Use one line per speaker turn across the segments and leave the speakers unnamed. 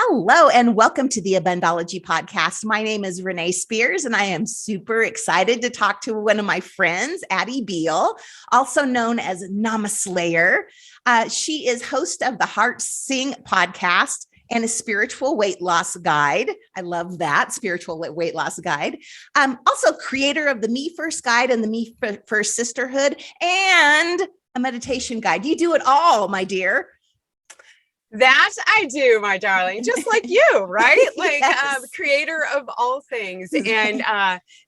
Hello, and welcome to the Abundology podcast. My name is Renee Spears, and I am super excited to talk to one of my friends, Addie Beall, also known as Namaslayer. She is host of the Heart Sing podcast and a spiritual weight loss guide. I love that, spiritual weight loss guide. Also creator of the Me First guide and the Me First sisterhood and a meditation guide. You do it all, my dear.
That I do, my darling, just like you, right? Like
Yes.
creator of all things. And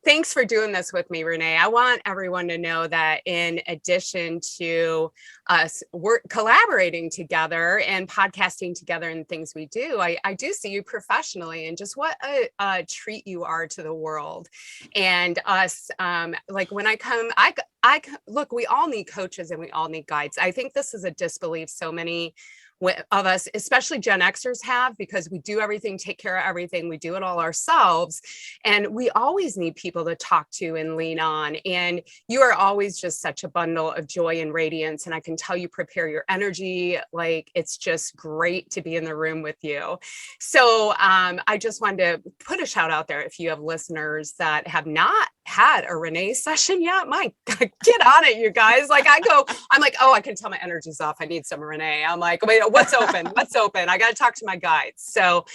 thanks for doing this with me, Renee. I want everyone to know that in addition to us collaborating together and podcasting together and things we do, I do see you professionally and just what a treat you are to the world. And us, like when I come, I look, we all need coaches and we all need guides. I think this is a disbelief so many of us, especially Gen Xers, have, because we do everything, take care of everything. We do it all ourselves. And we always need people to talk to and lean on. And you are always just such a bundle of joy and radiance. And I can tell you prepare your energy. Like, it's just great to be in the room with you. So I just wanted to put a shout out there. If you have listeners that have not had a Renee session yet, my God, get on it, you guys. Like I'm like, oh, I can tell my energy's off. I need some Renee. I'm like, wait, what's open? What's open? I got to talk to my guides. So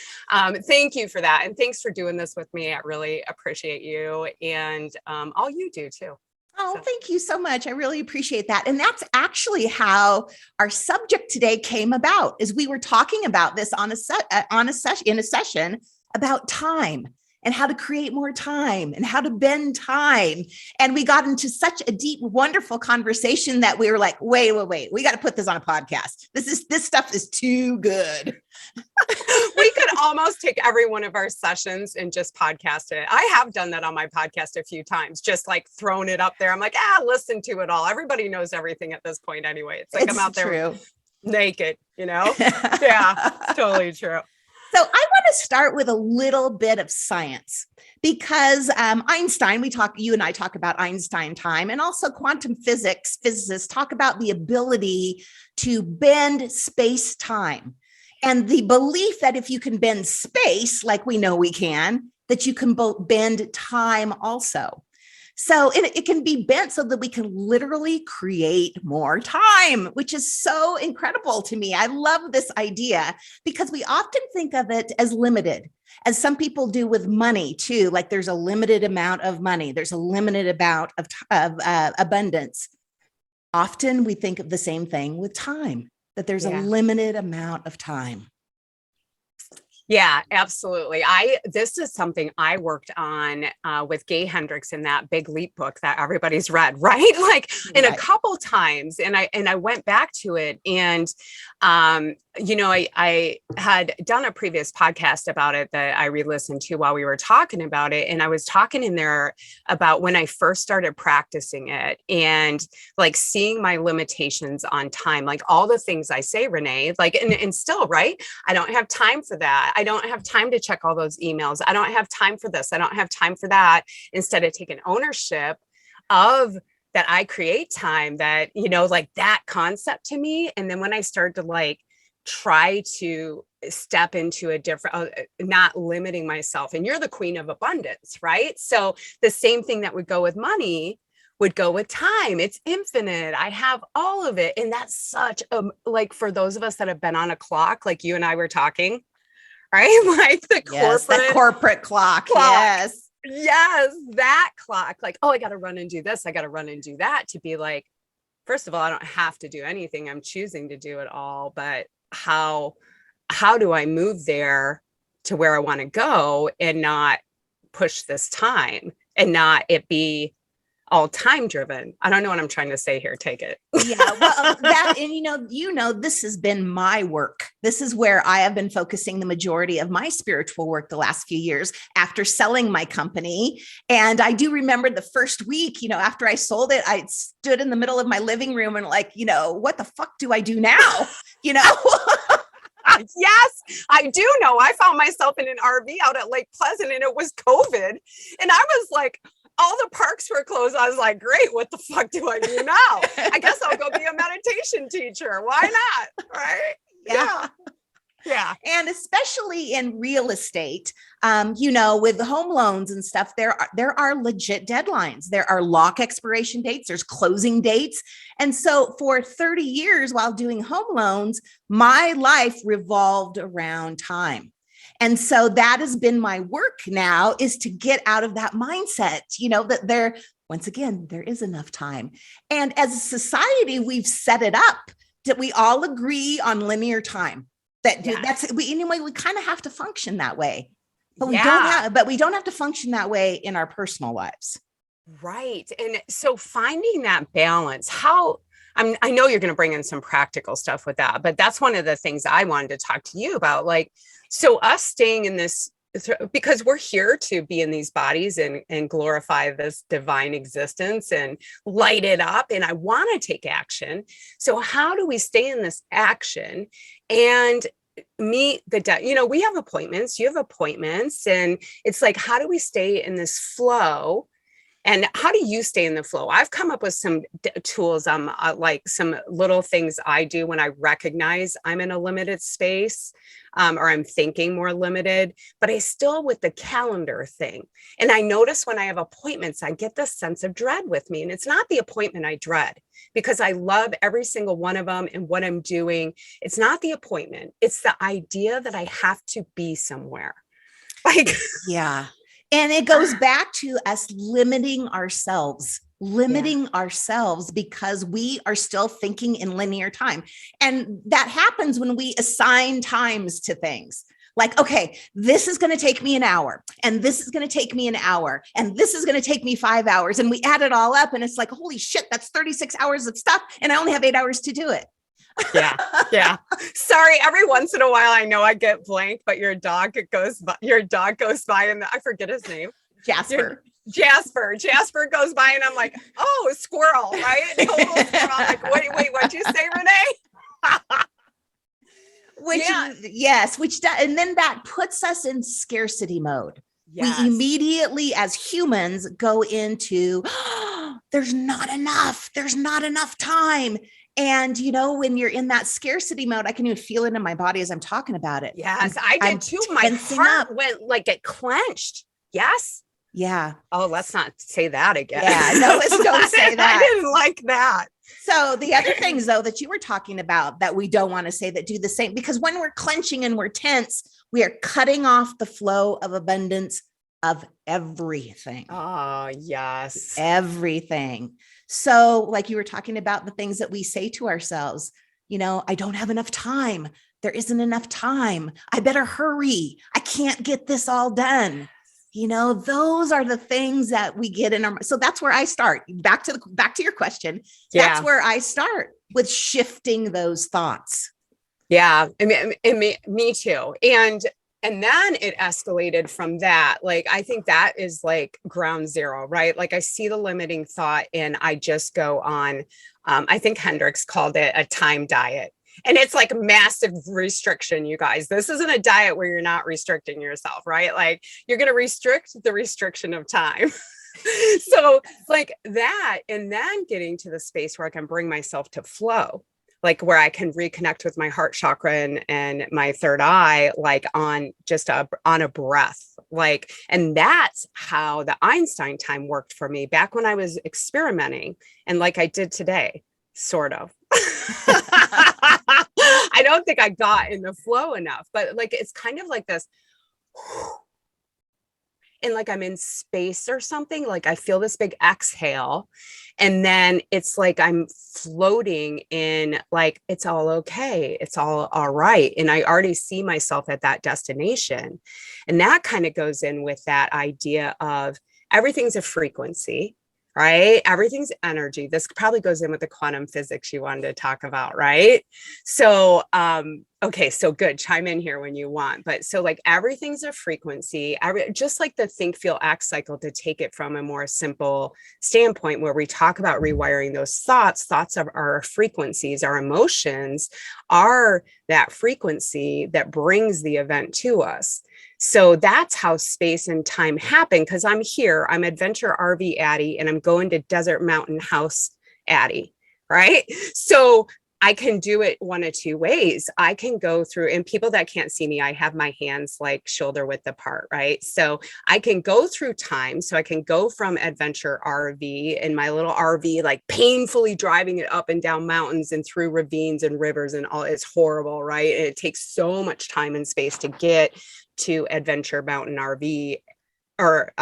thank you for that. And thanks for doing this with me. I really appreciate you and all you do too.
Oh, thank you so much. I really appreciate that. And that's actually how our subject today came about, is we were talking about this in a session about time and how to create more time and how to bend time. And we got into such a deep, wonderful conversation that we were like, wait, we got to put this on a podcast. This stuff is too good.
We could almost take every one of our sessions and just podcast it. I have done that on my podcast a few times, just like thrown it up there. I'm like, listen to it all. Everybody knows everything at this point anyway. It's like I'm out there naked, you know? Yeah, it's totally true.
So I want to start with a little bit of science because Einstein, you and I talk about Einstein time, and also quantum physics, physicists talk about the ability to bend space-time and the belief that if you can bend space, like we know we can, that you can bend time also. So it can be bent so that we can literally create more time, which is so incredible to me. I love this idea because we often think of it as limited, as some people do with money too. Like there's a limited amount of money. There's a limited amount of abundance. Often we think of the same thing with time, that there's a limited amount of time.
Yeah, absolutely. This is something I worked on with Gay Hendricks in that Big Leap book that everybody's read, right? Like in a couple times, and I went back to it, and I had done a previous podcast about it that I re-listened to while we were talking about it, and I was talking in there about when I first started practicing it and like seeing my limitations on time, like all the things I say, Renee, like and still, right? I don't have time for that. I don't have time to check all those emails. I don't have time for this. I don't have time for that. Instead of taking ownership of that, I create time, that, like that concept to me. And then when I started to like try to step into a different, not limiting myself, and you're the queen of abundance, right? So the same thing that would go with money would go with time. It's infinite. I have all of it. And that's such a, like, for those of us that have been on a clock, like you and I were talking, right? Like the
corporate clock.
Yes, that clock. Like, oh, I got to run and do this. I got to run and do that, to be like, first of all, I don't have to do anything. I'm choosing to do it all. But how do I move there to where I want to go and not push this time and not it be all time driven? I don't know what I'm trying to say here. Take it.
Yeah. Well, that, and this has been my work. This is where I have been focusing the majority of my spiritual work the last few years after selling my company. And I do remember the first week, after I sold it, I stood in the middle of my living room and like, what the fuck do I do now?
Yes, I do know. I found myself in an RV out at Lake Pleasant, and it was COVID. And I was like, all the parks were closed. I was like, great, what the fuck do I do now? I guess I'll go be a meditation teacher. Why not? Right?
Yeah.
Yeah.
And especially in real estate, with the home loans and stuff, there are legit deadlines. There are lock expiration dates, there's closing dates. And so for 30 years while doing home loans, my life revolved around time. And so that has been my work now, is to get out of that mindset, that once again, there is enough time. And as a society, we've set it up that we all agree on linear time. We kind of have to function that way, but we don't have to function that way in our personal lives.
Right. And so finding that balance, I know you're going to bring in some practical stuff with that, but that's one of the things I wanted to talk to you about. Like, so us staying in this, because we're here to be in these bodies and glorify this divine existence and light it up. And I want to take action. So how do we stay in this action and meet we have appointments, you have appointments, and it's like, how do we stay in this flow? And how do you stay in the flow? I've come up with some tools, like some little things I do when I recognize I'm in a limited space, or I'm thinking more limited, but I still with the calendar thing. And I notice when I have appointments, I get this sense of dread with me. And it's not the appointment I dread, because I love every single one of them and what I'm doing. It's not the appointment. It's the idea that I have to be somewhere.
Yeah. And it goes back to us limiting ourselves because we are still thinking in linear time. And that happens when we assign times to things. Like, okay, this is going to take me an hour, and this is going to take me an hour, and this is going to take me 5 hours. And we add it all up, and it's like, holy shit, that's 36 hours of stuff. And I only have 8 hours to do it.
Yeah. Sorry. Every once in a while, I know I get blank, but your dog goes by and I forget his name.
Jasper
goes by and I'm like, oh, squirrel, right? Total squirrel. I'm like, wait, what'd you say, Renee?
And then that puts us in scarcity mode.
Yes.
We immediately, as humans, go into, there's not enough time. And, when you're in that scarcity mode, I can even feel it in my body as I'm talking about it.
Yes, I did too. My heart went like it clenched. Yes.
Yeah.
Oh, let's not say that again.
Yeah. No, let's don't say that.
I didn't like that.
So the other things, though, that you were talking about that we don't want to say, that do the same, because when we're clenching and we're tense, we are cutting off the flow of abundance of everything.
Oh, yes.
Everything. So like you were talking about the things that we say to ourselves, I don't have enough time. There isn't enough time. I better hurry. I can't get this all done. Those are the things that we get in our, so that's where I start. Back to your question. That's where I start, with shifting those thoughts.
Yeah. Me too. And then it escalated from that. Like, I think that is like ground zero, right? Like, I see the limiting thought and I just go on, I think Hendricks called it a time diet. And it's like massive restriction, you guys. This isn't a diet where you're not restricting yourself, right? Like, you're going to restrict the restriction of time. So like that, and then getting to the space where I can bring myself to flow, like where I can reconnect with my heart chakra and my third eye, like on a breath, like, and that's how the Einstein time worked for me back when I was experimenting. And like I did today, sort of. I don't think I got in the flow enough, but like, it's kind of like this, and like I'm in space or something, like I feel this big exhale, and then it's like I'm floating in, like, it's all okay, it's all right. And I already see myself at that destination. And that kind of goes in with that idea of everything's a frequency, right? Everything's energy. This probably goes in with the quantum physics you wanted to talk about, right? So, okay, so good. Chime in here when you want. But so like everything's a frequency, just like the think, feel, act cycle, to take it from a more simple standpoint where we talk about rewiring those thoughts. Thoughts of our frequencies, our emotions are that frequency that brings the event to us. So that's how space and time happen, because I'm here, I'm Adventure RV Addie, and I'm going to Desert Mountain House Addie, right? So I can do it one of two ways. I can go through, and people that can't see me, I have my hands like shoulder width apart, right? So I can go through time. So I can go from adventure RV in my little RV, like painfully driving it up and down mountains and through ravines and rivers and all. It's horrible, right? And it takes so much time and space to get to adventure mountain RV. Or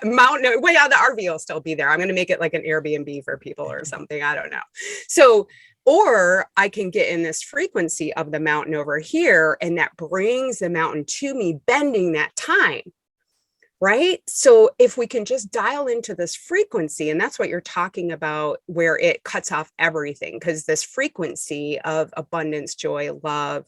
mountain, way out, the RV will still be there. I'm going to make it like an Airbnb for people or something. I don't know. So, or I can get in this frequency of the mountain over here, and that brings the mountain to me, bending that time. Right. So if we can just dial into this frequency, and that's what you're talking about, where it cuts off everything, because this frequency of abundance, joy, love,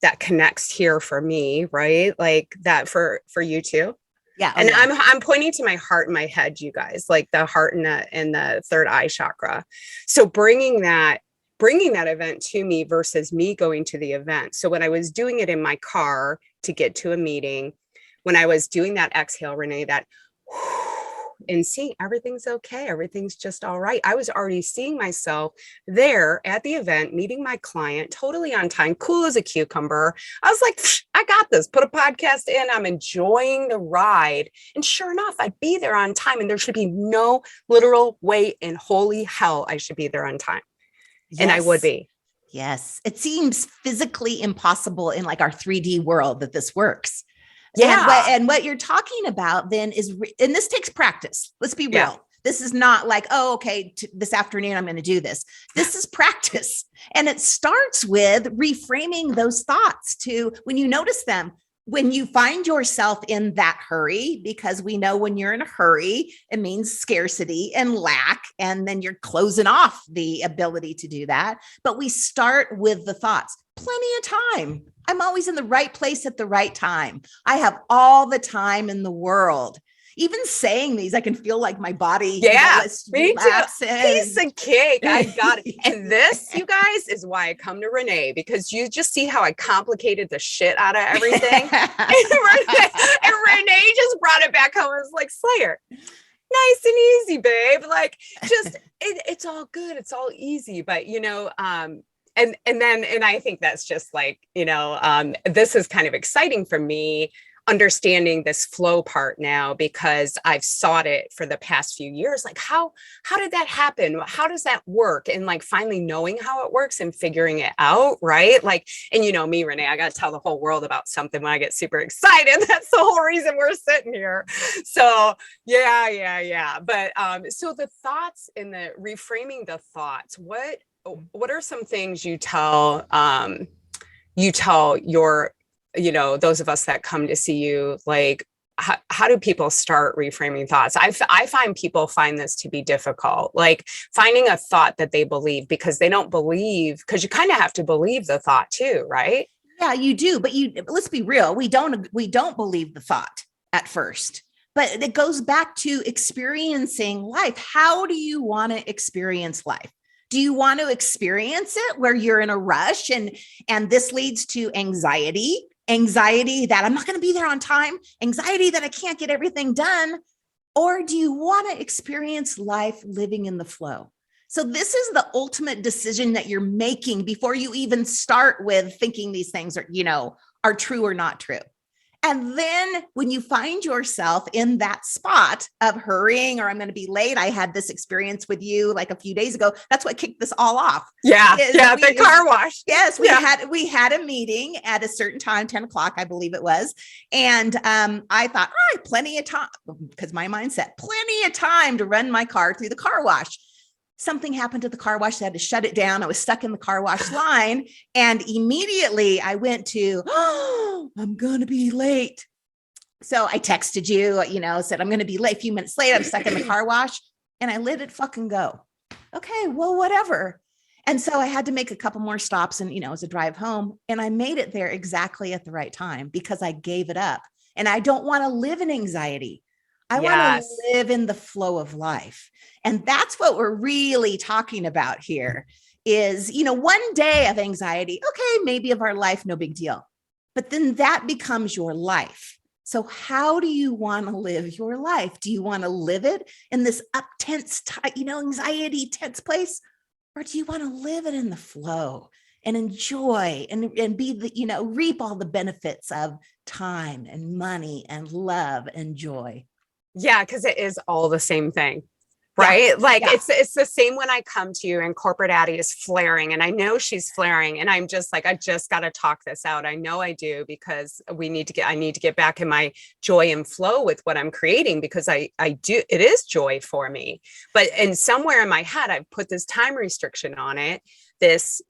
that connects here for me, right? Like that for you too.
Yeah.
And I'm pointing to my heart and my head, you guys, like the heart and the third eye chakra. So bringing that event to me versus me going to the event. So when I was doing it in my car to get to a meeting, when I was doing that exhale, Renee, that and seeing everything's okay, everything's just all right, I was already seeing myself there at the event, meeting my client, totally on time, cool as a cucumber. I was like, I got this, put a podcast in, I'm enjoying the ride. And sure enough, I'd be there on time, and there should be no literal way in holy hell I should be there on time. Yes. And I would be.
Yes. It seems physically impossible in like our 3D world that this works.
Yeah.
And what you're talking about then is, and this takes practice. Let's be real. Yeah. This is not like, oh, okay, this afternoon, I'm going to do this. This is practice. And it starts with reframing those thoughts to when you notice them, when you find yourself in that hurry, because we know when you're in a hurry, it means scarcity and lack, and then you're closing off the ability to do that. But we start with the thoughts, plenty of time. I'm always in the right place at the right time. I have all the time in the world. Even saying these, I can feel like my body.
Yeah, me too. Piece of cake. I got it. And this, you guys, is why I come to Renee, because you just see how I complicated the shit out of everything. and Renee just brought it back home and was like, Slayer, nice and easy, babe. Like, just, it's all good. It's all easy. But, you know, and I think that's just like, you know, this is kind of exciting for me, understanding this flow part now, because I've sought it for the past few years. Like, how did that happen? How does that work? And like finally knowing how it works and figuring it out. Right. Like, and you know me, Renee, I got to tell the whole world about something when I get super excited. That's the whole reason we're sitting here. So yeah. But, so the thoughts and the reframing the thoughts, what are some things you tell your, you know, those of us that come to see you, like, how do people start reframing thoughts? I find people find this to be difficult, like finding a thought that they believe, because they don't believe, because you kind of have to believe the thought too, right?
Yeah, you do. But let's be real. We don't believe the thought at first, but it goes back to experiencing life. How do you want to experience life? Do you want to experience it where you're in a rush and this leads to anxiety that I'm not going to be there on time, anxiety that I can't get everything done? Or do you want to experience life living in the flow? So this is the ultimate decision that you're making before you even start with thinking these things are true or not true. And then when you find yourself in that spot of hurrying, or I'm going to be late, I had this experience with you like a few days ago. That's what kicked this all off.
The car wash.
Yes, we had a meeting at a certain time, 10 o'clock, I believe it was. And I thought, all right, plenty of time, because my mindset, plenty of time to run my car through the car wash. Something happened to the car wash. I had to shut it down. I was stuck in the car wash line. And immediately I went to, I'm going to be late. So I texted you, said, I'm going to be late. A few minutes late. I'm stuck in the car wash, and I let it fucking go. Okay, well, whatever. And so I had to make a couple more stops, and, it was a drive home, and I made it there exactly at the right time because I gave it up. And I don't want to live in anxiety. I want to live in the flow of life. And that's what we're really talking about here is, one day of anxiety, okay, maybe of our life, no big deal. But then that becomes your life. So how do you want to live your life? Do you want to live it in this tense, anxiety, tense place? Or do you want to live it in the flow and enjoy and be the, reap all the benefits of time and money and love and joy?
Yeah, because it is all the same thing. Right. It's the same when I come to you and corporate Addie is flaring and I know she's flaring and I'm just like, I just got to talk this out. I know I do because I need to get back in my joy and flow with what I'm creating because I do. It is joy for me. But and somewhere in my head, I've put this time restriction on it. This,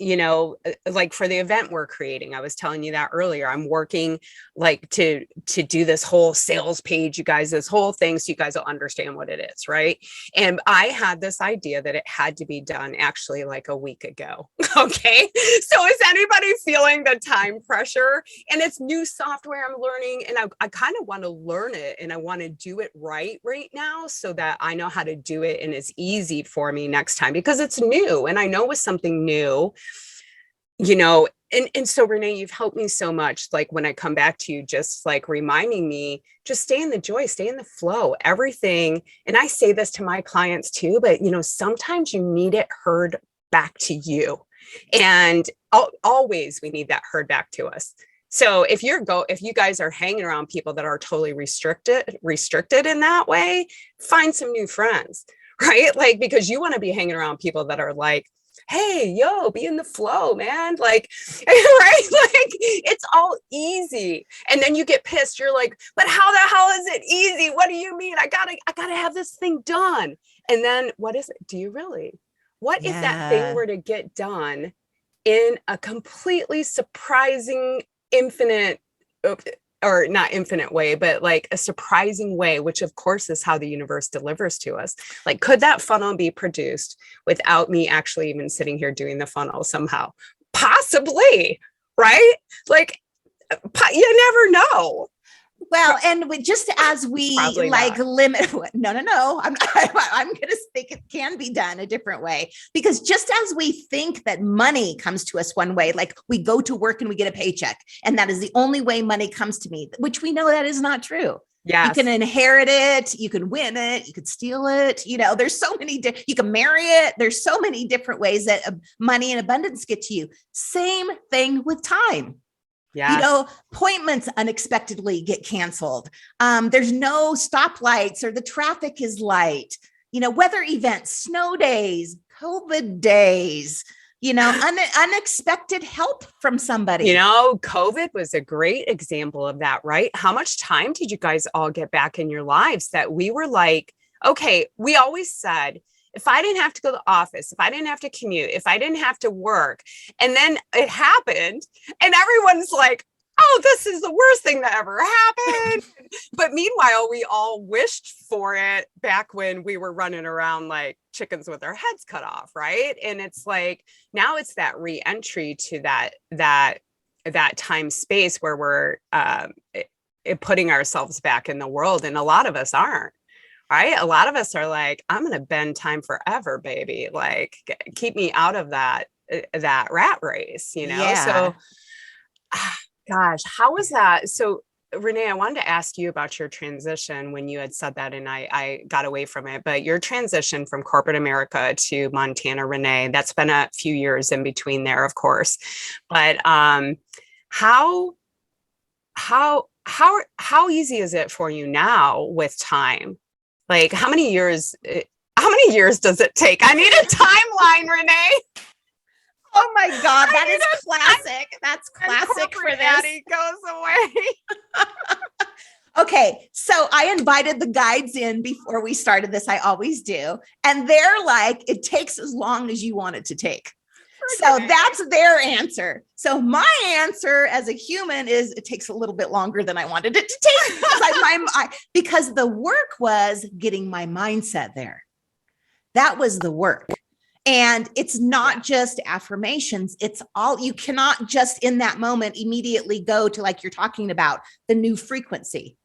like for the event we're creating, I was telling you that earlier, I'm working like to do this whole sales page, you guys, this whole thing. So you guys will understand what it is. Right. And I had this idea that it had to be done actually like a week ago. Okay. So is anybody feeling the time pressure? And it's new software I'm learning. And I kind of want to learn it and I want to do it right now so that I know how to do it and it's easy for me next time because it's new. And I know with something new, and so Renee, you've helped me so much. Like when I come back to you, just like reminding me, just stay in the joy, stay in the flow, everything. And I say this to my clients too, but sometimes you need it heard back to you. And always we need that heard back to us. So if you guys are hanging around people that are totally restricted in that way, find some new friends, right? Like, because you want to be hanging around people that are like, hey, yo, be in the flow, man. Like, right? Like it's all easy. And then you get pissed. You're like, but how the hell is it easy? What do you mean? I gotta have this thing done. And then what is it? Do you really? What if that thing were to get done in a completely surprising, infinite, or not infinite way, but like a surprising way, which of course is how the universe delivers to us. Like, could that funnel be produced without me actually even sitting here doing the funnel somehow? Possibly, right? Like, you never know.
Well, and just as we limit, no, I'm going to think it can be done a different way, because just as we think that money comes to us one way, like we go to work and we get a paycheck and that is the only way money comes to me, which we know that is not true. Yes. You can inherit it. You can win it. You could steal it. There's so many, you can marry it. There's so many different ways that money and abundance get to you. Same thing with time. Yeah. Appointments unexpectedly get canceled. There's no stoplights or the traffic is light, weather events, snow days, COVID days, unexpected help from somebody.
COVID was a great example of that, right? How much time did you guys all get back in your lives that we were like, okay, we always said, if I didn't have to go to the office, if I didn't have to commute, if I didn't have to work, and then it happened and everyone's like, oh, this is the worst thing that ever happened. But meanwhile, we all wished for it back when we were running around like chickens with our heads cut off, right? And it's like, now it's that re-entry to that time space where we're putting ourselves back in the world. And a lot of us aren't. Right. A lot of us are like, I'm going to bend time forever, baby. Like, keep me out of that rat race, Yeah. So, gosh, how was that? So, Renee, I wanted to ask you about your transition when you had said that, and I got away from it. But your transition from corporate America to Montana, Renee, that's been a few years in between there, of course. But how easy is it for you now with time? Like, how many years does it take? I need a timeline, Renee.
Oh my God, that is classic. That's classic for this.
Addie goes away.
Okay, so I invited the guides in before we started this. I always do. And they're like, it takes as long as you want it to take. So that's their answer. So my answer as a human is it takes a little bit longer than I wanted it to take because the work was getting my mindset there. That was the work. And it's not just affirmations. It's all, you cannot just in that moment immediately go to, like you're talking about, the new frequency.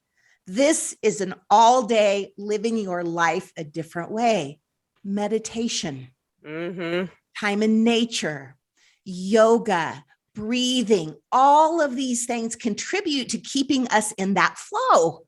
This is an all day living your life a different way. Meditation. Mm-hmm. Time in nature, yoga, breathing, all of these things contribute to keeping us in that flow.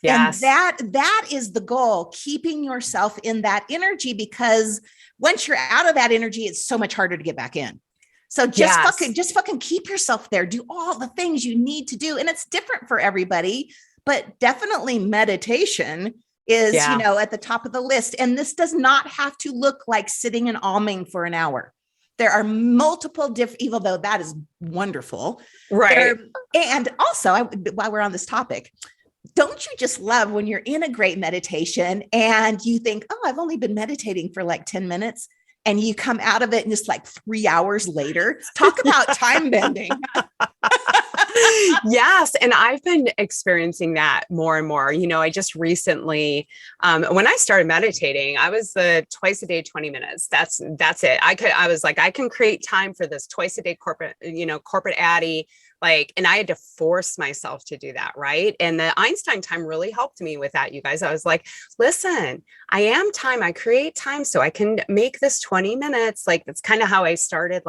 Yes.
And that is the goal, keeping yourself in that energy, because once you're out of that energy, it's so much harder to get back in. So just fucking keep yourself there. Do all the things you need to do. And it's different for everybody, but definitely meditation is, at the top of the list. And this does not have to look like sitting and alming for an hour. There are multiple different, even though that is wonderful.
Right.
And also, while we're on this topic, don't you just love when you're in a great meditation and you think, oh, I've only been meditating for like 10 minutes. And you come out of it and it's like 3 hours later. Talk about time bending.
Yes. And I've been experiencing that more and more. I just recently, when I started meditating, I was the twice a day, 20 minutes. That's it. I was like, I can create time for this twice a day corporate Addie. And I had to force myself to do that. Right. And the Einstein time really helped me with that, you guys. I was like, listen, I am time. I create time so I can make this 20 minutes. That's kind of how I started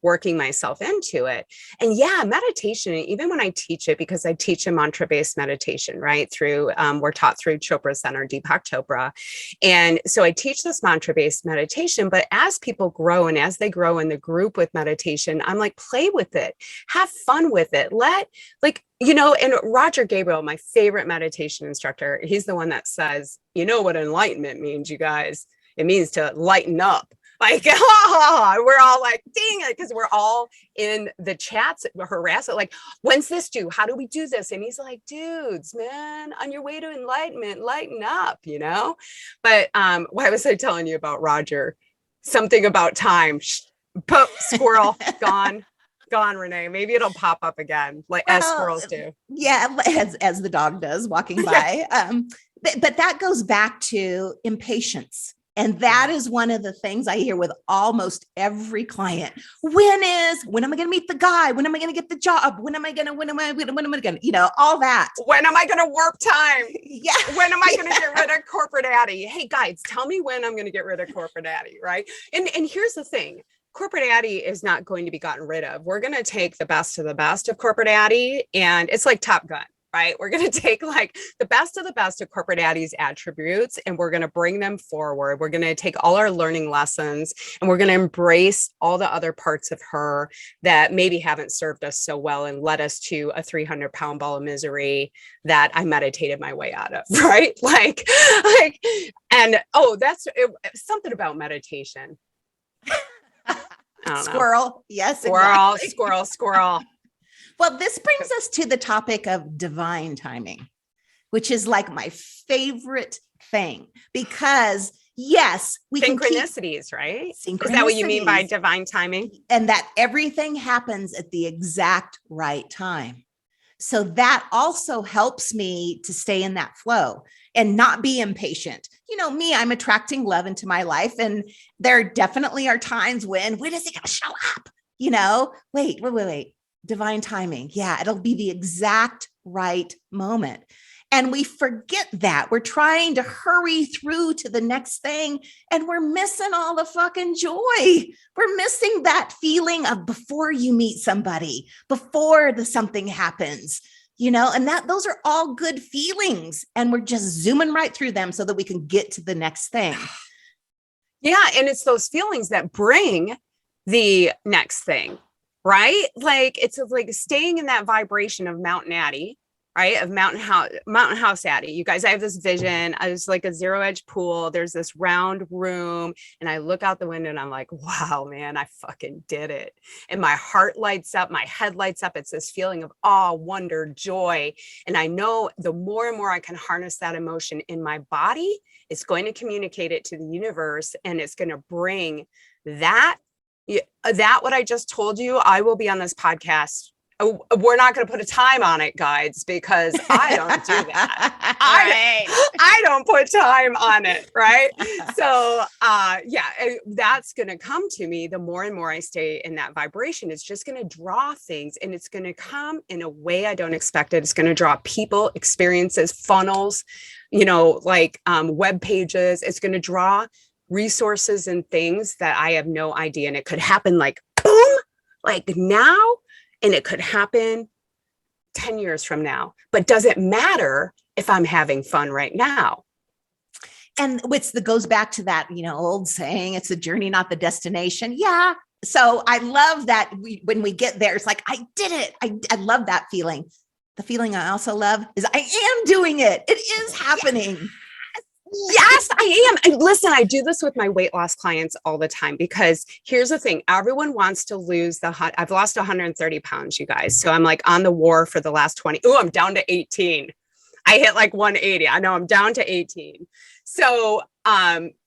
working myself into it. And yeah, meditation, even when I teach it, because I teach a mantra-based meditation, right? We're taught through Chopra Center, Deepak Chopra. And so I teach this mantra-based meditation, but as people grow and as they grow in the group with meditation, I'm like, play with it, have fun with it. And Roger Gabriel, my favorite meditation instructor, he's the one that says, what enlightenment means, you guys? It means to lighten up. We're all like, dang it, because we're all in the chats harassing, when's this due? How do we do this? And he's like, dudes, man, on your way to enlightenment, lighten up, But why was I telling you about Roger? Something about time. Poop, squirrel, gone, Renee. Maybe it'll pop up again, as squirrels do.
Yeah, as the dog does walking by. But that goes back to impatience. And that is one of the things I hear with almost every client. When am I going to meet the guy? When am I going to get the job? When am I going to, all that.
When am I going to warp time?
Yeah.
When am I going to get rid of corporate Addie? Hey guys, tell me when I'm going to get rid of corporate Addie, right? And here's the thing. Corporate Addie is not going to be gotten rid of. We're going to take the best of corporate Addie, and it's like Top Gun. Right? We're going to take the best of corporate Addie's attributes, and we're going to bring them forward. We're going to take all our learning lessons, and we're going to embrace all the other parts of her that maybe haven't served us so well and led us to a 300-pound ball of misery that I meditated my way out of. Right? That's something about meditation.
Squirrel. Yes.
Squirrel,
exactly.
squirrel.
Well, this brings us to the topic of divine timing, which is my favorite thing, because yes, we
synchronicities, right?
Synchronicities.
Is that what you mean by divine timing?
And that everything happens at the exact right time. So that also helps me to stay in that flow and not be impatient. Me, I'm attracting love into my life. And there definitely are times when is it going to show up? Wait. Divine timing. Yeah, it'll be the exact right moment. And we forget that. We're trying to hurry through to the next thing, and we're missing all the fucking joy. We're missing that feeling of before you meet somebody, before something happens, and those are all good feelings. And we're just zooming right through them so that we can get to the next thing.
Yeah. And it's those feelings that bring the next thing. Right? It's staying in that vibration of Mountain Addie, right? Of Mountain House Addie. You guys, I have this vision. I was like a zero edge pool. There's this round room, and I look out the window and I'm like, wow, man, I fucking did it. And my heart lights up, my head lights up. It's this feeling of awe, wonder, joy. And I know the more and more I can harness that emotion in my body, it's going to communicate it to the universe, and it's going to bring that what I just told you. I will be on this podcast. We're not going to put a time on it, guys, because I don't do that. I don't put time on it. Right. So, that's going to come to me. The more and more I stay in that vibration, it's just going to draw things, and it's going to come in a way I don't expect it. It's going to draw people, experiences, funnels, web pages. It's going to draw resources and things that I have no idea. And it could happen boom, now, and it could happen 10 years from now. But does it matter? if I'm having fun right now.
And goes back to that, old saying, it's a journey, not the destination. Yeah. So I love that when we get there, it's like, I did it. I love that feeling. The feeling I also love is I am doing it. It is happening.
Yes, I am. Listen, I do this with my weight loss clients all the time, because here's the thing. Everyone wants to lose I've lost 130 pounds, you guys. So I'm like on the war for the last 20. Oh, I'm down to 18. I hit like 180. I know I'm down to 18. So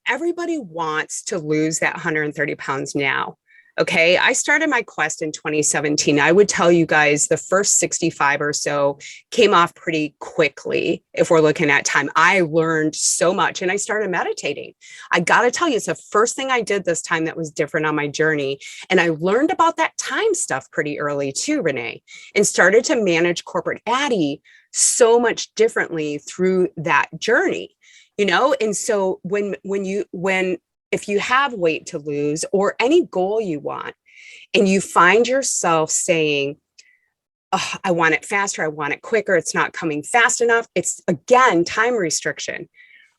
everybody wants to lose that 130 pounds now. Okay. I started my quest in 2017. I would tell you guys the first 65 or so came off pretty quickly. If we're looking at time, I learned so much and I started meditating. I got to tell you, it's the first thing I did this time that was different on my journey. And I learned about that time stuff pretty early too, Renee, and started to manage corporate Addie so much differently through that journey, And so if you have weight to lose or any goal you want, and you find yourself saying, oh, I want it faster, I want it quicker, it's not coming fast enough. It's again, time restriction,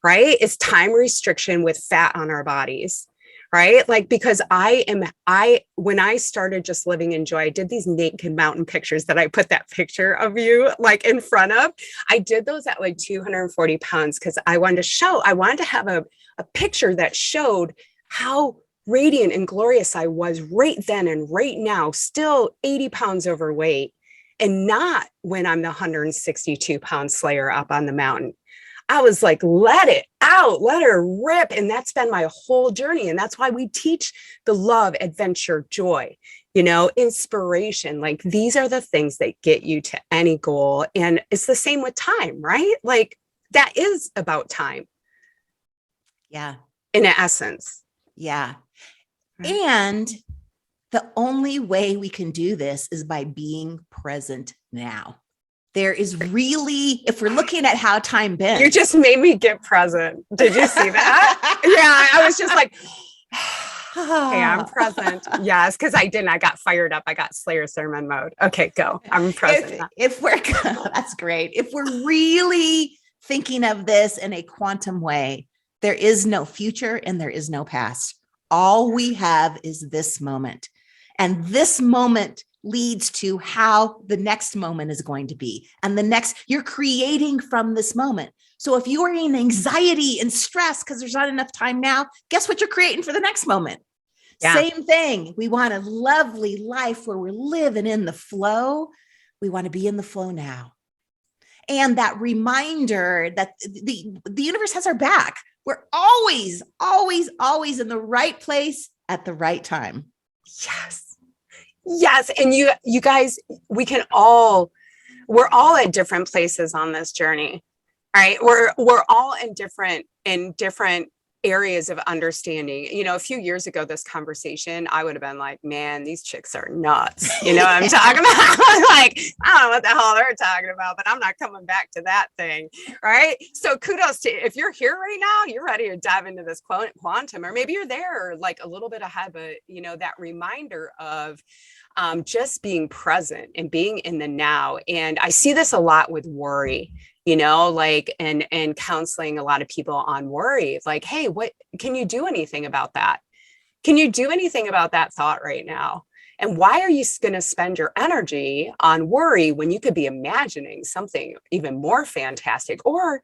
right? It's time restriction with fat on our bodies, right? Like, because when I started just living in joy, I did these naked mountain pictures that I put that picture of you like in front of. I did those at like 240 pounds because I wanted to have a picture that showed how radiant and glorious I was right then and right now, still 80 pounds overweight, and not when I'm the 162 pound slayer up on the mountain. I was like, let it out, let her rip. And that's been my whole journey. And that's why we teach the love, adventure, joy, inspiration. Like, these are the things that get you to any goal. And it's the same with time, right? Like, that is about time.
Yeah.
In essence.
Yeah. Right. And the only way we can do this is by being present now. There is really, if we're looking at how time bends.
You just made me get present. Did you see that? Yeah. I was just like, hey, I'm present. Yes. Cause I didn't, I got fired up. I got Slayer sermon mode. Okay, go. I'm present.
If we're, that's great. If we're really thinking of this in a quantum way, there is no future and there is no past. All we have is this moment. And this moment leads to how the next moment is going to be. And you're creating from this moment. So if you are in anxiety and stress because there's not enough time now, guess what you're creating for the next moment? Yeah. Same thing. We want a lovely life where we're living in the flow. We want to be in the flow now. And that reminder that the universe has our back. We're always, always, always in the right place at the right time.
Yes. Yes. And you guys, we're all at different places on this journey, right? We're all in different areas of understanding. A few years ago, this conversation, I would have been like, man, these chicks are nuts. You know what I'm talking about? Like, I don't know what the hell they're talking about, but I'm not coming back to that thing. Right. So kudos to, if you're here right now, you're ready to dive into this quantum, or maybe you're there like a little bit ahead, but that reminder of just being present and being in the now. And I see this a lot with worry, and counseling a lot of people on worry, like, hey, what can you do anything about that? Can you do anything about that thought right now? And why are you going to spend your energy on worry when you could be imagining something even more fantastic or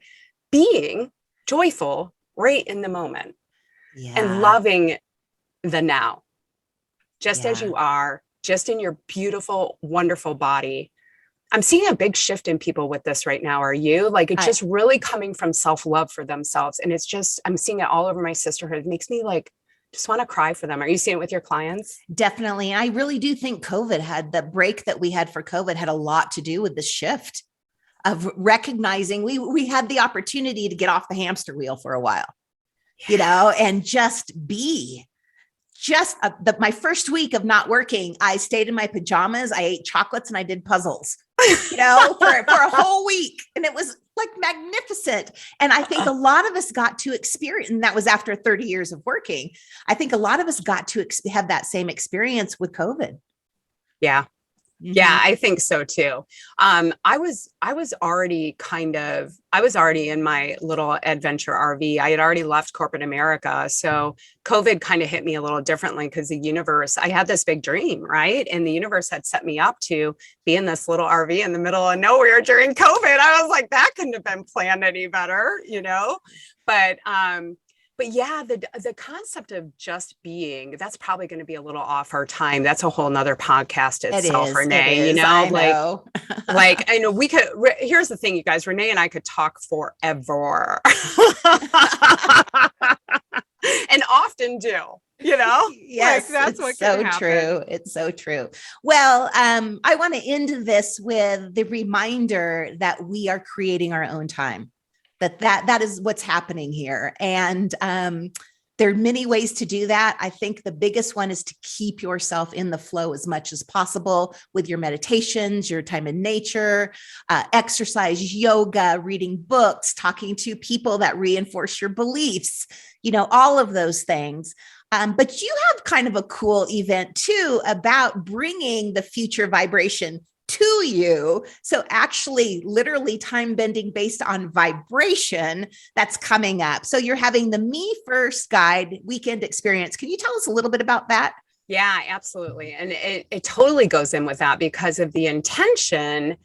being joyful right in the moment? Yeah. And loving the now, just as you are, just in your beautiful, wonderful body. I'm seeing a big shift in people with this right now. Are you? Like, it's just really coming from self-love for themselves. And it's just, I'm seeing it all over my sisterhood. It makes me like, just want to cry for them. Are you seeing it with your clients?
Definitely. And I really do think the break that we had for COVID had a lot to do with the shift of recognizing we had the opportunity to get off the hamster wheel for a while, and just be. My first week of not working, I stayed in my pajamas. I ate chocolates and I did puzzles, for a whole week. And it was like magnificent. And I think a lot of us got to experience, and that was after 30 years of working. I think a lot of us got to have that same experience with COVID.
Yeah. Yeah, I think so too. I was already in my little adventure RV. I had already left corporate America. So COVID kind of hit me a little differently because I had this big dream, right? And the universe had set me up to be in this little RV in the middle of nowhere during COVID. I was like, that couldn't have been planned any better, But yeah, the concept of just being, that's probably going to be a little off our time. That's a whole nother podcast itself, Renee,
I know.
I know here's the thing, you guys, Renee and I could talk forever and often do,
Yes,
that's what
so true. It's so true. Well, I want to end this with the reminder that we are creating our own time. That is what's happening here. And there are many ways to do that. I think the biggest one is to keep yourself in the flow as much as possible with your meditations, your time in nature, exercise, yoga, reading books, talking to people that reinforce your beliefs, all of those things. But you have kind of a cool event too about bringing the future vibration to you. So actually literally time bending based on vibration that's coming up. So you're having the Me First Guide weekend experience. Can you tell us a little bit about that?
Yeah, absolutely. And it totally goes in with that because of the intention.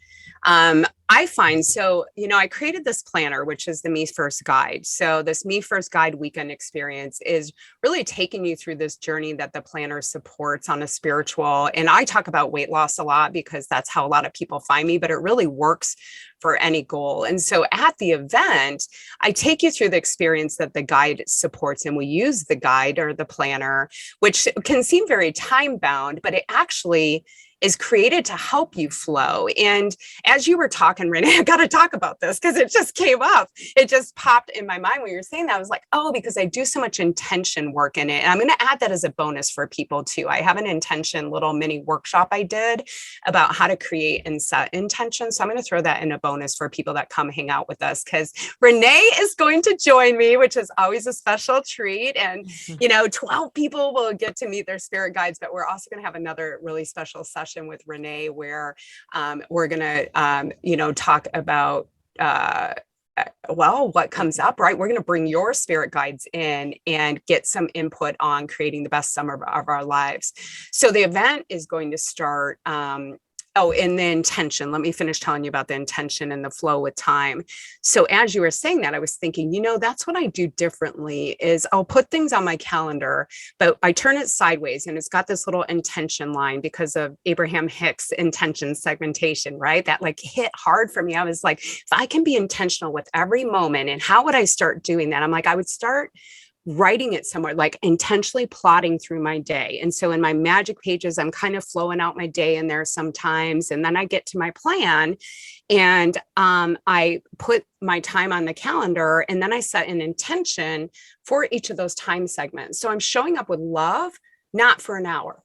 I find, so, I created this planner, which is the Me First Guide. So this Me First Guide weekend experience is really taking you through this journey that the planner supports on a spiritual. And I talk about weight loss a lot because that's how a lot of people find me, but it really works for any goal. And so at the event, I take you through the experience that the guide supports, and we use the guide or the planner, which can seem very time bound, but it actually is created to help you flow. And as you were talking, Renee, I got to talk about this because it just came up. It just popped in my mind when you were saying that. I was like, oh, because I do so much intention work in it. And I'm going to add that as a bonus for people too. I have an intention little mini workshop I did about how to create and set intention. So I'm going to throw that in a bonus for people that come hang out with us because Renee is going to join me, which is always a special treat. And, 12 people will get to meet their spirit guides, but we're also going to have another really special session with Renee where we're going to, talk about, what comes up, right? We're going to bring your spirit guides in and get some input on creating the best summer of our lives. So the event is going to start, and the intention. Let me finish telling you about the intention and the flow with time. So as you were saying that, I was thinking, that's what I do differently is I'll put things on my calendar, but I turn it sideways and it's got this little intention line because of Abraham Hicks' intention segmentation, right? That hit hard for me. I was like, if I can be intentional with every moment, and how would I start doing that? I'm like, I would start writing it somewhere, intentionally plotting through my day. And so in my magic pages, I'm kind of flowing out my day in there sometimes. And then I get to my plan and I put my time on the calendar, and then I set an intention for each of those time segments. So I'm showing up with love, not for an hour.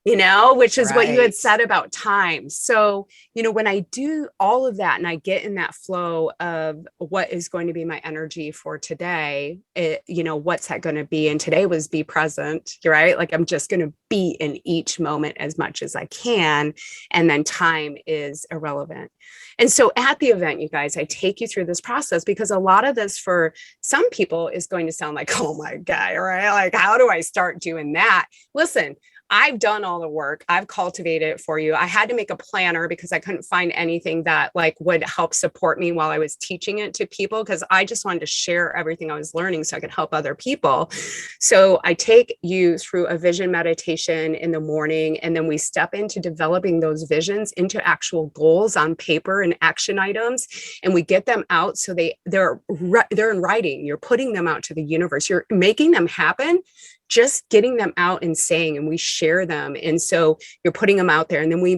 which is what you had said about time. So, when I do all of that and I get in that flow of what is going to be my energy for today, what's that going to be? And today was be present, right? I'm just going to be in each moment as much as I can. And then time is irrelevant. And so at the event, you guys, I take you through this process because a lot of this for some people is going to sound like, oh my God, right? How do I start doing that? Listen, I've done all the work. I've cultivated it for you. I had to make a planner because I couldn't find anything that would help support me while I was teaching it to people, because I just wanted to share everything I was learning so I could help other people. So I take you through a vision meditation in the morning, and then we step into developing those visions into actual goals on paper and action items, and we get them out so they're in writing. You're putting them out to the universe. You're making them happen. Just getting them out and saying, and we share them. And so you're putting them out there, and then we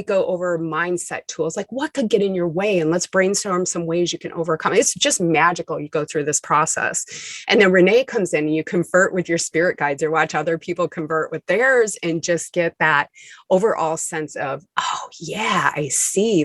go over mindset tools, what could get in your way, and let's brainstorm some ways you can overcome. It's just magical. You go through this process, and then Renee comes in and you convert with your spirit guides or watch other people convert with theirs and just get that overall sense of, oh yeah, I see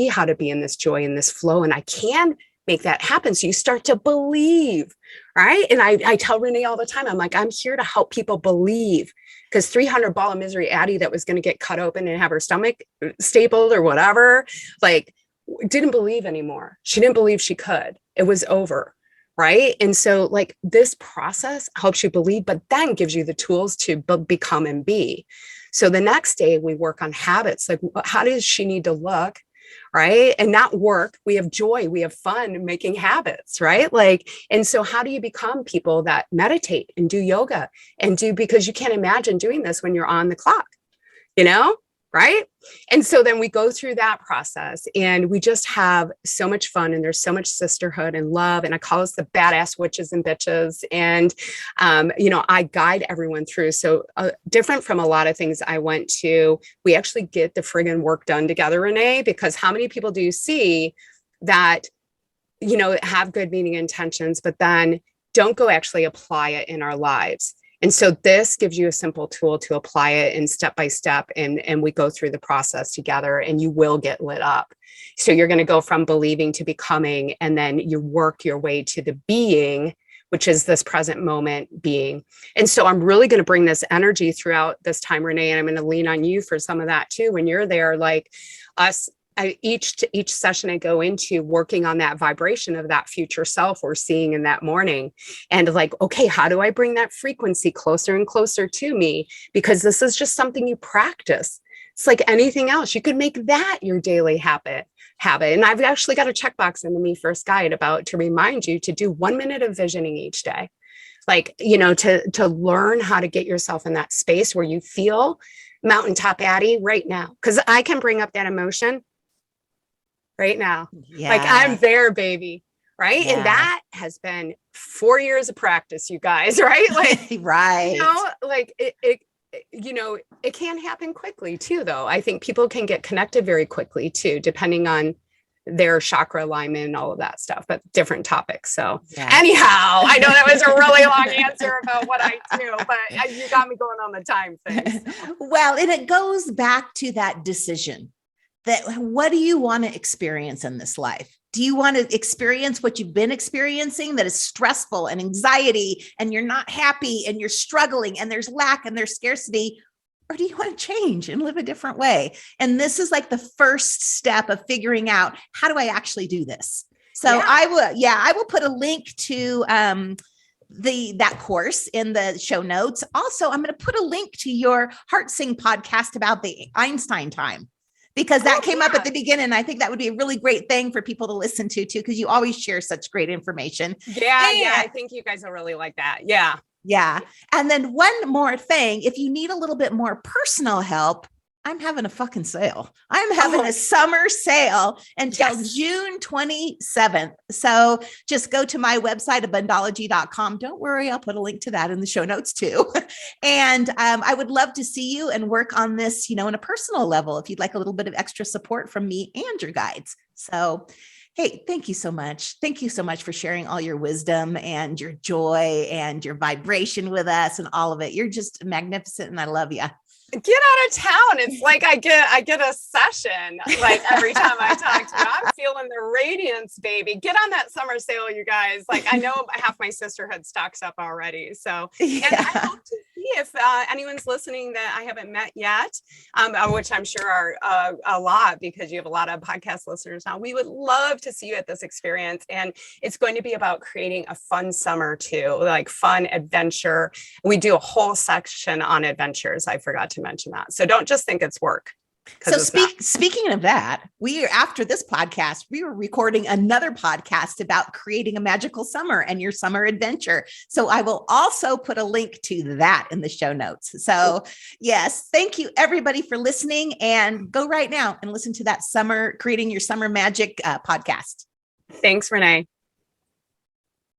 how to be in this joy and this flow, and I can make that happen. So you start to believe, right? And I tell Renee all the time, I'm like, I'm here to help people believe, because 300 ball of misery Addie that was going to get cut open and have her stomach stapled or whatever, like, didn't believe anymore. She didn't believe she could. It was over. Right. And so like this process helps you believe, but then gives you the tools to become and be. So the next day we work on habits. Like, how does she need to look? Right. And not work. We have joy. We have fun making habits. Right. Like, and so how do you become people that meditate and do yoga and because you can't imagine doing this when you're on the clock, you know? Right. And so then we go through that process and we just have so much fun, and there's so much sisterhood and love. And I call us the badass witches and bitches. And, I guide everyone through. So different from a lot of things I went to, we actually get the friggin' work done together, Renee, because how many people do you see that, have good meaning intentions, but then don't go actually apply it in our lives? And so this gives you a simple tool to apply it in step by step. And we go through the process together, and you will get lit up. So you're going to go from believing to becoming, and then you work your way to the being, which is this present moment being. And so I'm really going to bring this energy throughout this time, Renee, and I'm going to lean on you for some of that too. When you're there, like us, each session I go into working on that vibration of that future self we're seeing in that morning. And like, okay, how do I bring that frequency closer and closer to me? Because this is just something you practice. It's like anything else. You could make that your daily habit. And I've actually got a checkbox in the Me First guide to remind you to do 1 minute of visioning each day. Like, to learn how to get yourself in that space where you feel mountaintop Addie right now. Because I can bring up that emotion right now. Yeah. Like, I'm there, baby. Right. Yeah. And that has been 4 years of practice, you guys. Right. Like,
right.
Like it can happen quickly too, though. I think people can get connected very quickly too, depending on their chakra alignment and all of that stuff, but different topics. So anyhow, I know that was a really long answer about what I do, but you got me going on the time thing. So.
Well, and it goes back to that decision. That what do you want to experience in this life? Do you want to experience what you've been experiencing that is stressful and anxiety, and you're not happy and you're struggling and there's lack and there's scarcity? Or do you want to change and live a different way? And this is like the first step of figuring out, how do I actually do this? So I will put a link to that course in the show notes. Also, I'm going to put a link to your Heart Sing podcast about the Einstein time, because that came up at the beginning. I think that would be a really great thing for people to listen to too, because you always share such great information.
Yeah. I think you guys will really like that. Yeah.
Yeah. And then one more thing, if you need a little bit more personal help, I'm having a fucking sale. I'm having a summer sale until June 27th. So just go to my website, Abundology.com. Don't worry, I'll put a link to that in the show notes too. And I would love to see you and work on this, in a personal level, if you'd like a little bit of extra support from me and your guides. So hey, thank you so much. Thank you so much for sharing all your wisdom and your joy and your vibration with us and all of it. You're just magnificent, and I love you.
Get out of town. It's like I get a session like every time I talk to you. I'm feeling the radiance, baby. Get on that summer sale, you guys. Like, I know half my sisterhood stocks up already. So, and I hope to see if anyone's listening that I haven't met yet, which I'm sure are a lot, because you have a lot of podcast listeners now. We would love to see you at this experience. And it's going to be about creating a fun summer too, like fun adventure. We do a whole section on adventures. I forgot to mention that. So don't just think it's work.
So speaking of that, after this podcast, we were recording another podcast about creating a magical summer and your summer adventure. So I will also put a link to that in the show notes. So yes, thank you everybody for listening, and go right now and listen to that Creating Your Summer Magic podcast.
Thanks, Renee.